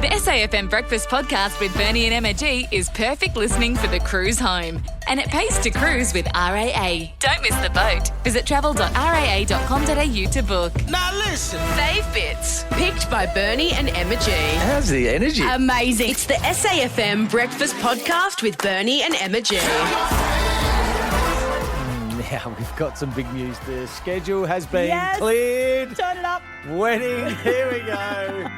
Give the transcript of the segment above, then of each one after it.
The SAFM Breakfast Podcast with Bernie and Emma G is perfect listening for the cruise home. And it pays to cruise with RAA. Don't miss the boat. Visit travel.raa.com.au to book. Now listen. Fave Bits, picked by Bernie and Emma G. How's the energy? Amazing. It's the SAFM Breakfast Podcast with Bernie and Emma G. Now we've got some big news. The schedule has been cleared. Turn it up. Wedding, here we go.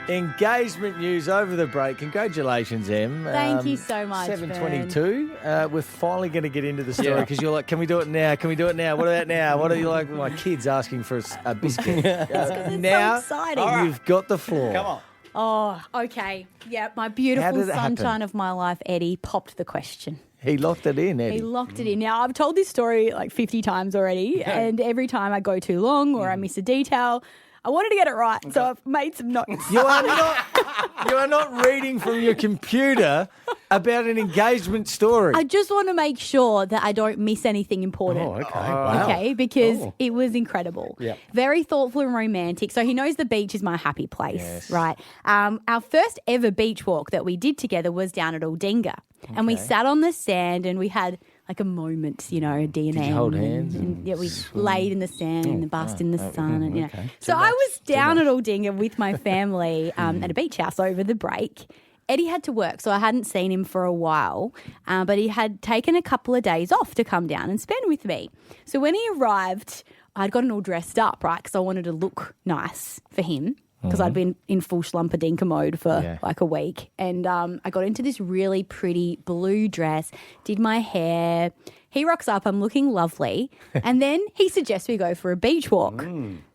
Engagement news over the break. Congratulations, Em. Thank you so much, 7:22. We're finally going to get into the story because you're like, can we do it now? Can we do it now? What about now? What are you like? My kids asking for a biscuit. Now, so exciting. You've got the floor. Come on. Oh, okay. Yeah, my How beautiful did it happen? sunshine of my life, Eddie, popped the question. He locked it in, Eddie. He locked it in. Now, I've told this story like 50 times already, and every time I go too long or I miss a detail, I wanted to get it right, so I've made some notes. You are not reading from your computer about an engagement story. I just want to make sure that I don't miss anything important. Oh, okay. Wow. Okay, because it was incredible. Yep. Very thoughtful and romantic. So he knows the beach is my happy place, Yes. right? Our first ever beach walk that we did together was down at Aldinga. And we sat on the sand and we had like a moment, you know, D&M. Did you hold hands? And yeah, we laid in the sand and basked in the sun. And, you know. okay. So I was down at Aldinga with my family at a beach house over the break. Eddie had to work, so I hadn't seen him for a while, but he had taken a couple of days off to come down and spend with me. So when he arrived, I'd gotten all dressed up, right, because I wanted to look nice for him because I'd been in full Slumpadinka mode for like a week. And I got into this really pretty blue dress, did my hair. He rocks up, I'm looking lovely, and then he suggests we go for a beach walk.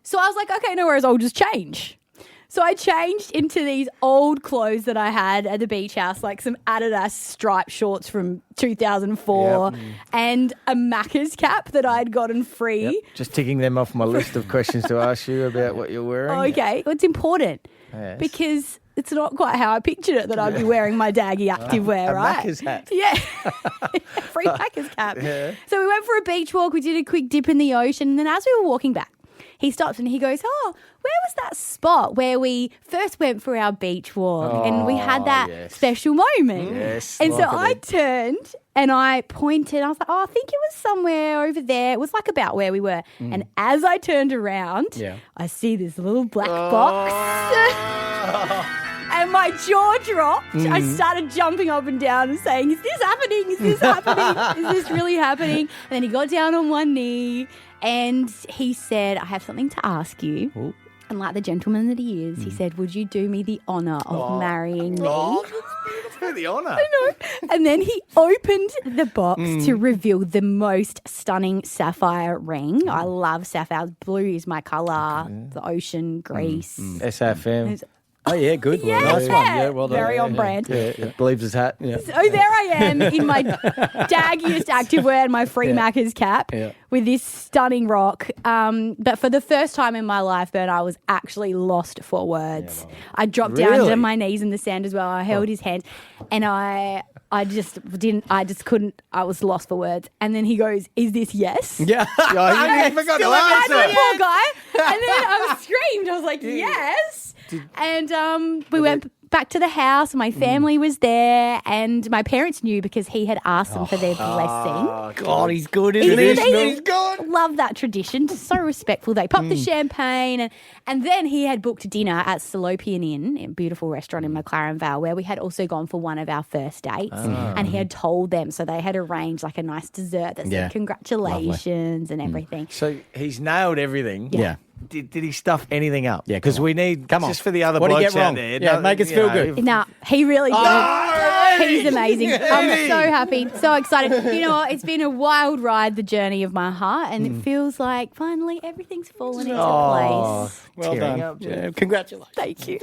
So I was like, okay, no worries, I'll just change. So I changed into these old clothes that I had at the beach house, like some Adidas striped shorts from 2004 and a Maccas cap that I'd gotten free. Yep. Just ticking them off my list of questions to ask you about what you're wearing. Okay, well, it's important because it's not quite how I pictured it that I'd be wearing my daggy activewear, right? Maccas hat. Yeah, free Maccas cap. Yeah. So we went for a beach walk. We did a quick dip in the ocean, and then as we were walking back, he stops and he goes, "Oh, where was that spot where we first went for our beach walk and we had that special moment?" Yes. And so like I it. turned and I pointed. I was like, "Oh, I think it was somewhere over there." It was like about where we were. And as I turned around, I see this little black box. And my jaw dropped. I started jumping up and down and saying, "Is this happening? Is this happening? Is this really happening?" And then he got down on one knee and he said, "I have something to ask you." Ooh. And like the gentleman that he is, he said, "Would you do me the honour of marrying me?" For the honour. I know. And then he opened the box to reveal the most stunning sapphire ring. I love sapphire. Blue is my colour. The ocean, Greece. SAFM. Oh, yeah, good. Yeah, Well, nice one. Yeah, well done. very on brand. Believes his hat. Yeah. So there I am in my daggiest activewear and my free Maccas cap with this stunning rock. But for the first time in my life, Bern, I was actually lost for words. I dropped down to my knees in the sand as well. I held his hand and I was lost for words. And then he goes, "Is this yes?" Yeah. I forgot to I answer. know, poor guy. And then I screamed. I was like, "Yes." And we went back to the house. My family was there, and my parents knew because he had asked them for their blessing. God, he's good, isn't he? He's good. Love that tradition. Just so respectful. They popped the champagne, and then he had booked dinner at Salopian Inn, a beautiful restaurant in McLaren Vale, where we had also gone for one of our first dates. And he had told them, so they had arranged like a nice dessert that said congratulations and everything. So he's nailed everything. Yeah. Did he stuff anything up? Yeah, because we need just for the other What did he blokes get out wrong? there. Yeah, make us feel good. No, he really did. He's amazing. I'm so happy, so excited. You know what? It's been a wild ride, the journey of my heart, and it feels like finally everything's fallen into place. Well Tearing done. up, Yeah, congratulations. Thank you.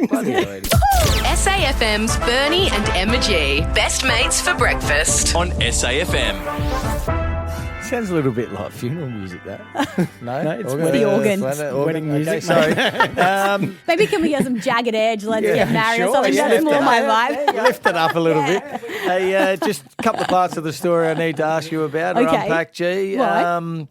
SAFM's Bernie and Emma G. Best mates for breakfast. On SAFM. Sounds a little bit like funeral music, that. No, it's the organ. Wedding music. Sorry. Maybe can we get some Jagged Edge? Let's get married or something. Yeah, That's lift more it my up. vibe. Lift it up a little bit. Hey, just a couple of parts of the story I need to ask you about or Okay. unpack, G. Right.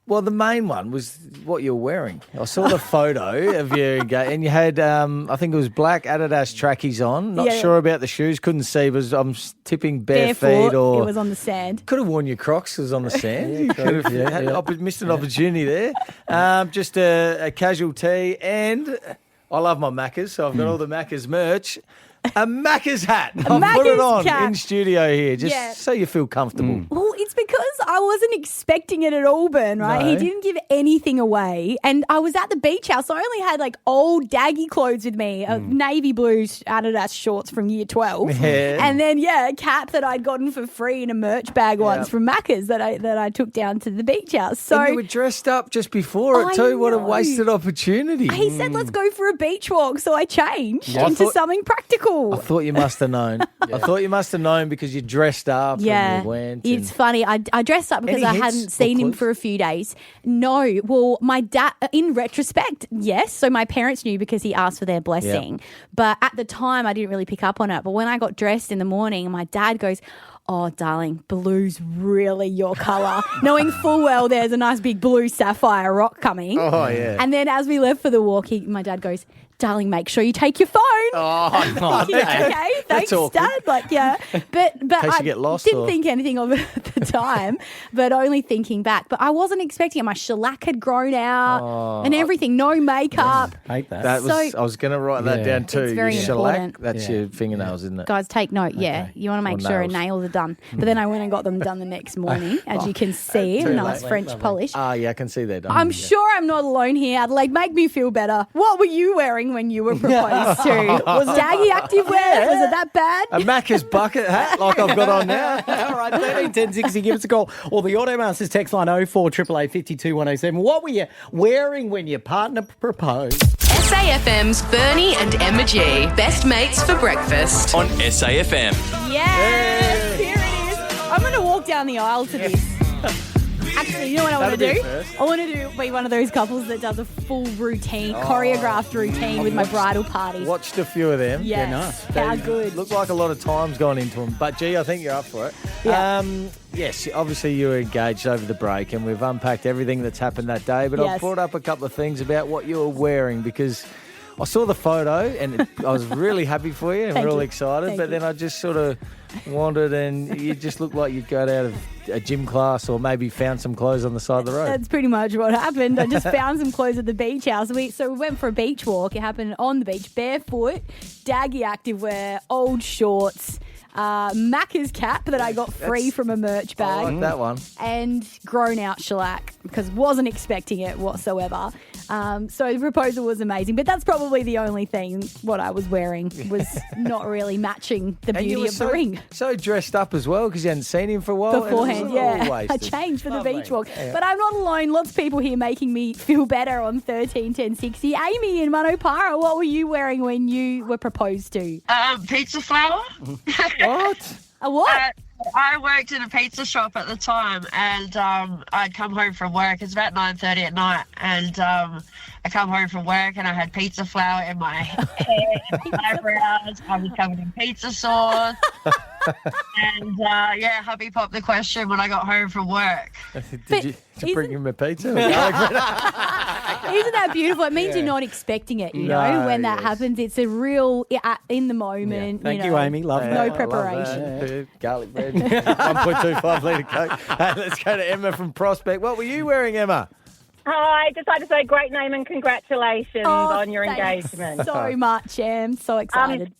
Well, the main one was what you're wearing. I saw the photo of you, and you had, I think it was black Adidas trackies on. Not sure about the shoes. Couldn't see, but I'm tipping bare feet. Or it was on the sand. Could have worn your Crocs. It was on the sand. You could have missed an opportunity there. Just a casual tee, and I love my Maccas, so I've got all the Maccas merch. A Maccas hat. I'll put it on cap. in studio here, just so you feel comfortable. Well, it's because I wasn't expecting it at all, Ben, right? No. He didn't give anything away. And I was at the beach house, so I only had like old daggy clothes with me, navy blue Adidas shorts from year 12. Yeah. And then, a cap that I'd gotten for free in a merch bag once from Maccas that I took down to the beach house. So And you were dressed up just before it too. What a know. wasted opportunity. he said, let's go for a beach walk. So I changed into something practical. I thought you must have known. I thought you must have known because you dressed up and you went. It's funny. I dressed up because Any I hits hadn't or seen him clues? for a few days. No. Well, my dad, in retrospect, yes. So my parents knew because he asked for their blessing. But at the time, I didn't really pick up on it. But when I got dressed in the morning, my dad goes, oh, darling, blue's really your colour. Knowing full well there's a nice big blue sapphire rock coming. Oh, yeah. And then as we left for the walk, my dad goes, darling, make sure you take your phone. Oh, Okay, thanks, awkward. Dad. Like, but case I you get lost didn't or- think anything of it at the time, but only thinking back. But I wasn't expecting it. My shellac had grown out and everything. No makeup. Hate that. That was. So- I was going to write that down too. It's very Your shellac, important. that's your fingernails, isn't it? Guys, take note. Yeah, you want to make Or sure nails. nails are done. But then I went and got them done the next morning, as you can see, too nice late. French polish. Ah, yeah, I can see that. I'm sure I'm not alone here. Adelaide, make me feel better. What were you wearing when you were proposed to? Was Daggy activewear? Was it that bad? A Macca's bucket hat like I've got on now. All right, 13 10 60, give us a call. Or the Automasters text line 04 888 52 107. What were you wearing when your partner proposed? SAFM's Bernie and Emma G. Best mates for breakfast. On SAFM. Yes, here it is. I'm going to walk down the aisle to this. Actually, you know what I want to That'll be do? first. I want to be one of those couples that does a full routine, choreographed routine with my bridal party. Watched a few of them. Yes. nice. How good. Look like a lot of time's gone into them. But, gee, I think you're up for it. Yeah. Yes, obviously you were engaged over the break and we've unpacked everything that's happened that day. But I've Yes. brought up a couple of things about what you were wearing because I saw the photo and I was really happy for you and Thank real you. excited. Thank but you. then I just sort of wandered and you just looked like you'd got out of a gym class or maybe found some clothes on the side of the road. That's pretty much what happened. I just found some clothes at the beach house. So we went for a beach walk. It happened on the beach, barefoot, daggy activewear, old shorts, Maccas cap that I got free from a merch I bag. like that one. And grown out shellac because wasn't expecting it whatsoever. So the proposal was amazing, but that's probably the only thing what I was wearing was not really matching the And you beauty were of the ring. so dressed up as well because you hadn't seen him for a while. and it was Beforehand, all yeah. I wasted. changed for the Lovely. beach walk. But I'm not alone. Lots of people here making me feel better on 13 10 60. Amy in Manopara, what were you wearing when you were proposed to? Pizza flour. What? A what? I worked in a pizza shop at the time, and I'd come home from work. It's about 9:30 at night, and I come home from work, and I had pizza flour in my hair, and my eyebrows. I was covered in pizza sauce, and hubby popped the question when I got home from work. Did you bring isn't- him a pizza? Isn't that beautiful? It means you're not expecting it, you know, No, when that yes. happens. It's a real, in the moment. Thank you you, know, Amy. Love No that. I love preparation. that. Garlic bread, 1.25 litre Coke. Hey, let's go to Emma from Prospect. What were you wearing, Emma? Hi, just like to say great name and congratulations on your thanks engagement. so much, Em. So excited.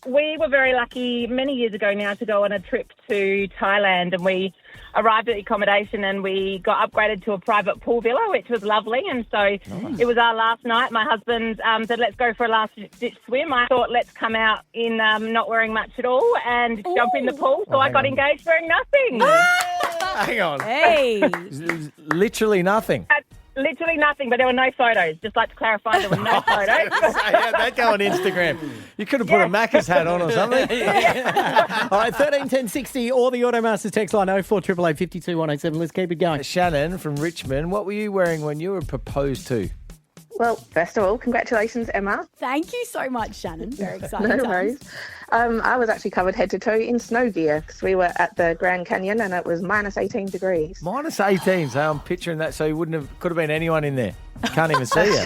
We were very lucky many years ago now to go on a trip to Thailand, and we arrived at the accommodation and we got upgraded to a private pool villa, which was lovely. And so it was our last night. My husband said, let's go for a last-ditch swim. I thought, let's come out in not wearing much at all and jump in the pool. So I got engaged wearing nothing. Hang on. Hey. Literally nothing. Literally nothing, but there were no photos. Just like to clarify, there were no photos. Yeah, that go on Instagram. You could have put a Macca's hat on or something. All right, 13 10 60 or the Automasters text line 04 888 52 107. Let's keep it going. Shannon from Richmond, what were you wearing when you were proposed to? Well, first of all, congratulations, Emma. Thank you so much, Shannon. Very exciting No times. worries. I was actually covered head to toe in snow gear because we were at the Grand Canyon and it was minus 18 degrees. Minus 18, so I'm picturing that. So could have been anyone in there. Can't even see you.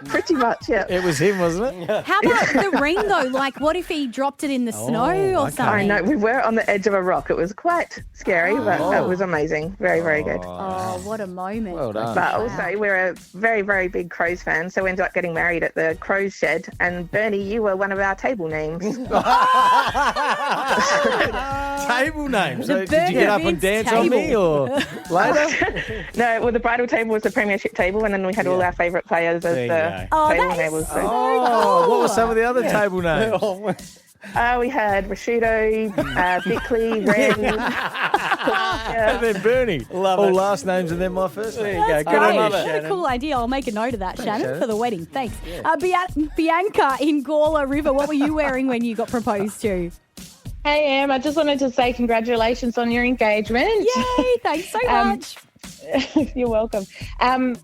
Pretty much, yeah. It was him, wasn't it? How about the ring, though? Like, what if he dropped it in the snow or something? I know, we were on the edge of a rock. It was quite scary, but it was amazing. Very, very good. Oh, what a moment. Well done. But also, we're a very, very big Crows fan, so we ended up getting married at the Crows shed. And Bernie, you were one of our table names. Table name. So The did you get up and Vince dance on me table. or later? No, well, the bridal table was the premiership table, and then we had all our favourite players as There you the Oh, table that is tables. so So, Oh, what were some of the other table names? we had Rashudo, Bickley, Ren. And then Bernie. Love All it. last names and then my first name. That's Good on great. you, What a Shannon. cool idea. I'll make a note of that, Shannon, Shannon. for the wedding. Thanks. Bianca in Gawler River, what were you wearing when you got proposed to? Hey, Em, I just wanted to say congratulations on your engagement. Yay, thanks so much. You're welcome.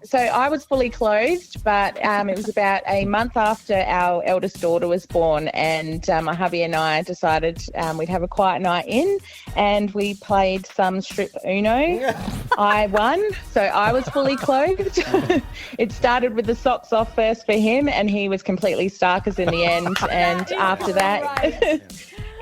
So I was fully clothed, but it was about a month after our eldest daughter was born, and my hubby and I decided we'd have a quiet night in, and we played some strip Uno. I won, so I was fully clothed. It started with the socks off first for him, and he was completely starkers in the end. And after that...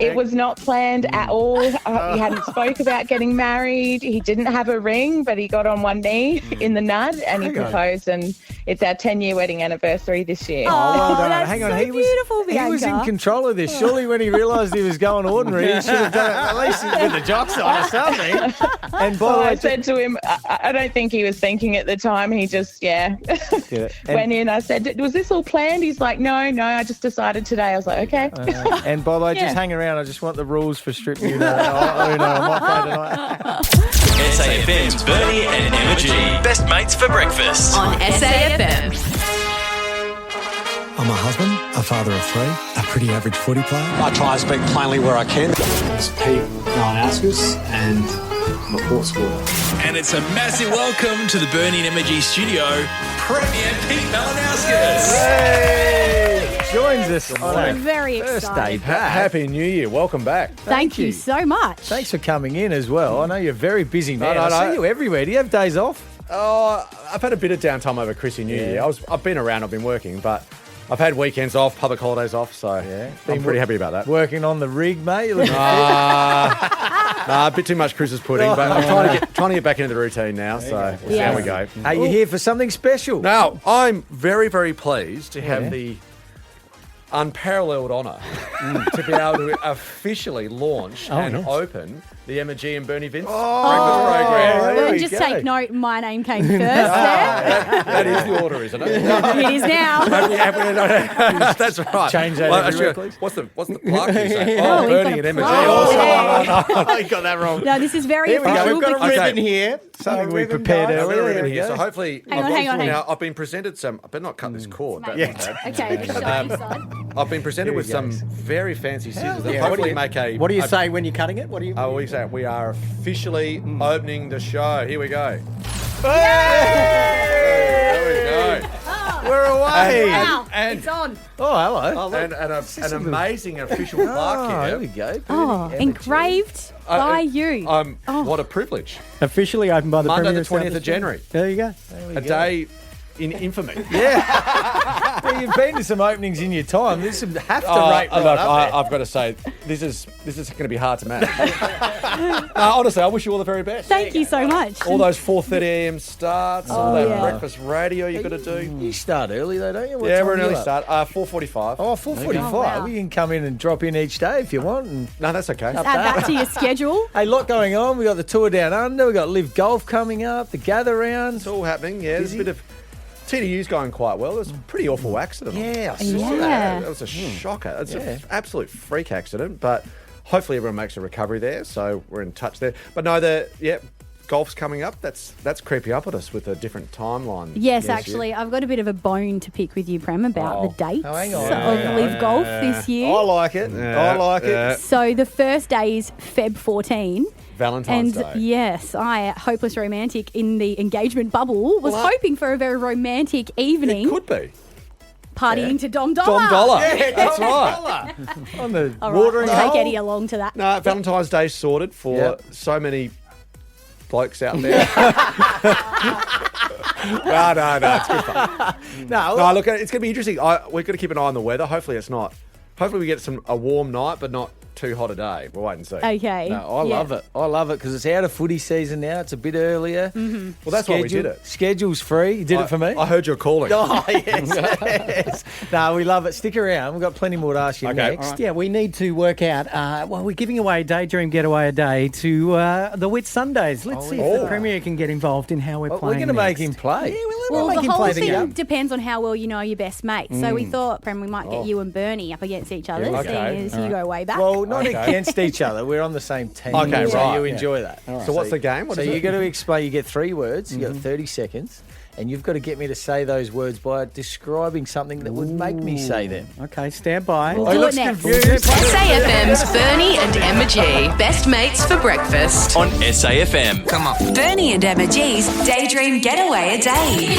It was not planned at all. We hadn't spoke about getting married. He didn't have a ring, but he got on one knee in the nud and he proposed. And it's our 10-year wedding anniversary this year. Oh, well done. that's Hang on, so beautiful, he was in Bianca. control of this. Surely when he realised he was going ordinary, he should have done it at least with the jocks on or something. And by Well, the way, I said to him, I don't think he was thinking at the time. He just, went in. I said, was this all planned? He's like, no, I just decided today. I was like, okay. and by the way, Yeah. just hang around. I just want the rules for strip Uno. I might play tonight. SAFM's Bernie and Emma G. Best mates for breakfast. On SAFM. I'm a husband, a father of three, a pretty average footy player. I try and speak plainly where I can. It's Pete Malinauskas and I'm a port scorer. And it's a massive welcome to the Bernie and Emma G studio, Premier Pete Malinauskas. Hey! Joins us on I'm our very first excited. day back. Happy New Year. Welcome back. Thank you so much. Thanks for coming in as well. I know you're a very busy man. No. I see you everywhere. Do you have days off? Oh, I've had a bit of downtime over Chrissy New Year. I've been around, I've been working, but I've had weekends off, public holidays off, so I'm pretty happy about that. Working on the rig, mate. You're looking a bit too much Christmas pudding, but I'm trying to get back into the routine now, so we'll see how we go. Are you here for something special? Now, I'm very, very pleased to have the unparalleled honour to be able to officially launch and open the Emma G and Bernie Vince breakfast program. Well, we just go. take note, my name came first there. That is the order, isn't it? It is now. That's right. Change that Actually, directly. what's the plaque you say? Oh, we've Bernie got and a Emma G. plaque. Oh, you got that wrong. No, this is very Here we go. official. We've got a because- ribbon here. Something we ribbon, prepared guys. I've got a earlier. ribbon There we here, go. so hopefully... Hang on. Now, I've been presented some... I better not cut this cord. But Okay, the shiny side. I've been presented with some very fancy scissors that hopefully make a... What do you say when you're cutting it? What do you? We say we are officially opening the show. Here we go. There we go. We're away. Wow, And- it's on. Oh, hello. And an amazing official plaque There we here. go. Oh, engraved by you. What a privilege. Officially opened by the Monday Premier the 20th of Establishment. January. There you go. A day in infamy. Well, you've been to some openings in your time. This would have to rate right look, up there. I've got to say, this is going to be hard to match. Honestly, I wish you all the very best. Thank you so much. All those 4:30 a.m. starts, all that yeah. breakfast radio you got to do. You start early though, don't you? What Yeah, time we're an are you early up? start. 4:45. Oh, 4:45. Oh, wow. We can come in and drop in each day if you want. And No, that's okay. Add that to your schedule. a lot going on. We got the tour down under. We got Liv Golf coming up. The gather rounds. It's all happening. Yeah, there's a bit of TDU's going quite well. There's a pretty awful accident. Yeah, I saw that. That was a shocker. It's an absolute freak accident, but hopefully everyone makes a recovery there. So we're in touch there. But no, golf's coming up. That's creepy up at us with a different timeline. Yes, actually, I've got a bit of a bone to pick with you, Prem, about the dates hang on. of Liv Golf this year. I like it. I like it. So the first day is Feb 14. Valentine's and Day. Yes, I, hopeless romantic in the engagement bubble, was hoping for a very romantic evening. It could be. Partying to Dom Dollar. Dom Dollar. Yeah, That's right. On the All watering right, hole. take Eddie along to that. No, Valentine's Day sorted for so many blokes out there. No, it's good fun. No, look, it's going to be interesting. We're going to keep an eye on the weather. Hopefully it's not. Hopefully we get a warm night, but not too hot a day. We'll wait and see. Okay. No, I love it. I love it because it's out of footy season now. It's a bit earlier. Mm-hmm. Well, that's why we did it. Schedule's free. You did it for me. I heard you're calling. Oh, yes. No, we love it. Stick around. We've got plenty more to ask you next. Right. Yeah, we need to work out. We're giving away a Daydream Getaway a day to the Whit Sundays. Let's see if the Premier can get involved in how we're playing. We're going to make next. him play. Yeah, Well, make the him whole play the thing game. depends on how well you know your best mate. So we thought, Prem, we might get you and Bernie up against each other, seeing as you go way back. Well, not against each other. We're on the same team. Okay, so right. you enjoy that. All right. So what's the game? So you got to explain. You get 3 words. You got 30 seconds. And you've got to get me to say those words by describing something that would make me say them. Okay, stand by. We'll do it next. SAFM's Bernie and Emma G. Best mates for breakfast. On SAFM. Come on. Bernie and Emma G's Daydream Getaway a Day.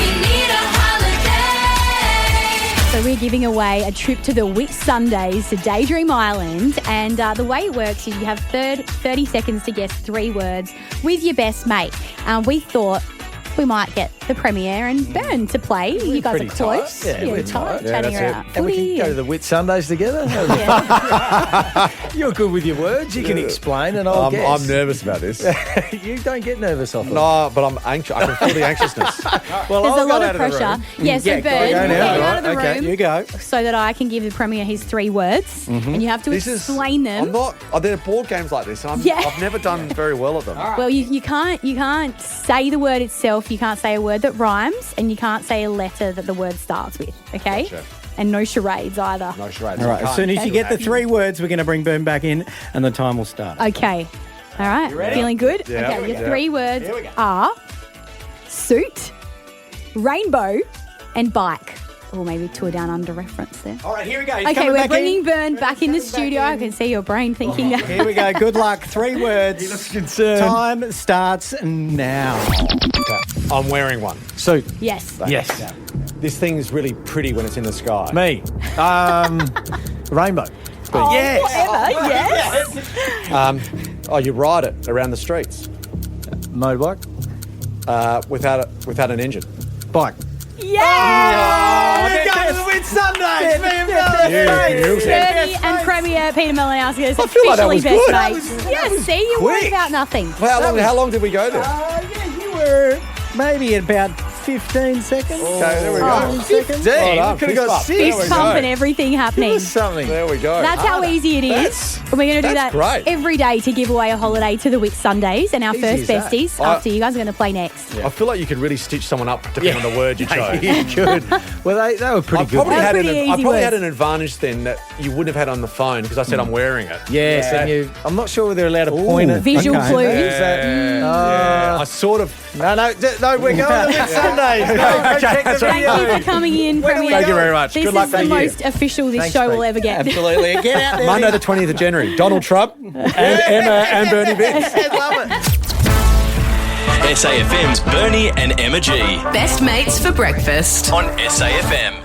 So we're giving away a trip to the Whit Sundays to Daydream Island. And the way it works is you have 30 seconds to guess 3 words with your best mate. We thought we might get the Premier and Bern to play. You guys are pretty close. tight. Yeah, You're we're tight, tight. chatting Yeah, around And we footy. can go to the Whit Sundays together. You're good with your words. You can explain and I'll guess. I'm nervous about this. You don't get nervous off it. No, but I'm anxious. I can feel the anxiousness. Well, There's I'll a lot go of out the room. pressure. Yeah, so Yeah, Bern, go we'll now. get you out of the Okay, room you go. so that I can give the Premier his 3 words. And you have to explain them. I'm not. There are board games like this. And Yeah. I've never done very well at them. Well, you can't say the word itself. You can't say a word that rhymes, and you can't say a letter that the word starts with. Okay, Gotcha. and no charades either. No charades. All right, as soon as you get the 3 words, we're going to bring Bern back in and the time will start. Okay, all right. Feeling good? Yeah. Okay, your Yeah. 3 words are suit, rainbow, and bike. Or maybe Tour Down Under reference there. All right, here we go. He's Okay, coming we're back bringing in. Bern back in the studio. I can see your brain thinking that. Here we go. Good luck. 3 words. He looks concerned. Time starts now. Okay. I'm wearing one. So, Yes. yes. This thing is really pretty when it's in the sky. Me. Rainbow. Oh, Yes. whatever. Yes. You ride it around the streets Motorbike. without an engine. Bike. Yeah. Here comes the Whit Sundays. Me and Bernie and Premier Peter Malinauskas I feel like that officially was best good. mates. Yeah, see, you worried quick. about nothing. How long did we go there? You were maybe at about 15 seconds. Okay, there we go. 15 seconds. Well done. Could have got Fist bump. 6. There we Fist go. pump and everything happening. Something. There we go. That's how easy it is. That's- And we're going to do that that's great. every day to give away a holiday to the Whit Sundays. And our Easy first as that. besties, after you guys are going to play next. I feel like you could really stitch someone up depending on the word you chose. You could. Well, they were pretty I good. probably, They're had pretty easy had words. an advantage then that you wouldn't have had on the phone because I said I'm wearing it. Yes, and I'm not sure whether they're allowed to point it. Visual Okay. clues. Yeah. I sort of. No, we're going to the Sundays. No, check the Thank you video. for coming in, Premier. Thank you very much. This Good luck is for the the year. most official this Thanks, show Pete. will ever get. Absolutely. Get out there. Monday the 20th of January. Donald Trump and Emma and Bernie Vince. Love it. SAFM's Bernie and Emma G. Best mates for breakfast. On SAFM.